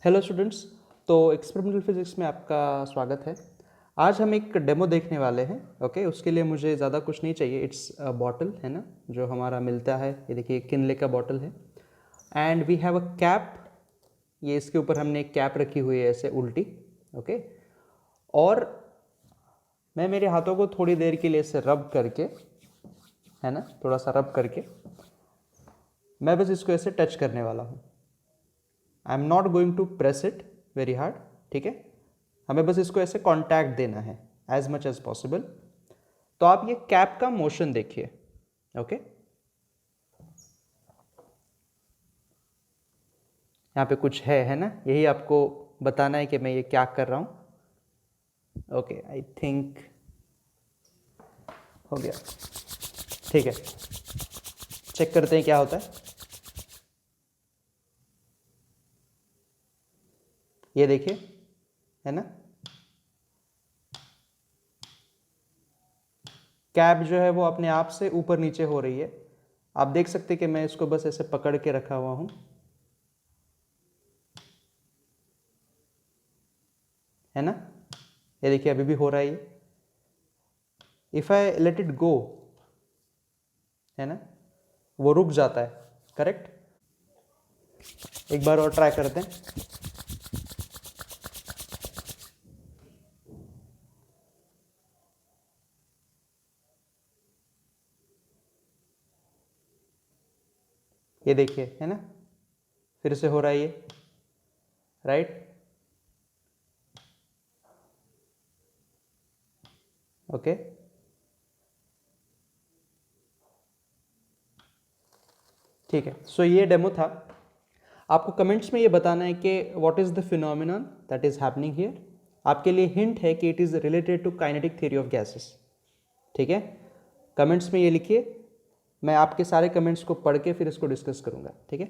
Hello students. तो experimental physics में आपका स्वागत है। आज हम एक डेमो देखने वाले हैं। ओके, उसके लिए मुझे ज़्यादा कुछ नहीं चाहिए। इट्स बॉटल है ना, जो हमारा मिलता है। ये देखिए किनले का बॉटल है and we have a cap. ये इसके ऊपर हमने एक कैप रखी हुई है ऐसे उल्टी। ओके, और मैं मेरे हाथों को थोड़ी देर के लिए ऐसे रब करके, है ना, थोड़ा सा रब करके मैं बस इसको ऐसे टच करने वाला हूँ। I am not going to press it very hard. ठीक है, हमें बस इसको ऐसे कांटेक्ट देना है एज मच एज पॉसिबल। तो आप ये कैप का मोशन देखिए। ओके, यहाँ पे कुछ है ना, यही आपको बताना है कि मैं ये क्या कर रहा हूँ। ओके, आई थिंक हो गया। ठीक है, चेक करते हैं क्या होता है। ये देखिए, है ना, कैप जो है वो अपने आप से ऊपर नीचे हो रही है। आप देख सकते हैं कि मैं इसको बस ऐसे पकड़ के रखा हुआ हूँ, है ना। ये देखिए अभी भी हो रहा है ये। If I let it go, है ना, वो रुक जाता है। करेक्ट। एक बार और ट्राई करते हैं। ये देखिए, है ना, फिर से हो रहा है ये। राइट। ओके, ठीक है। सो ये डेमो था। आपको कमेंट्स में ये बताना है कि what is the phenomenon that is happening here. आपके लिए हिंट है कि it is related to kinetic theory of gases. ठीक है, कमेंट्स में ये लिखिए। मैं आपके सारे कमेंट्स को पढ़ के फिर इसको डिस्कस करूंगा। ठीक है।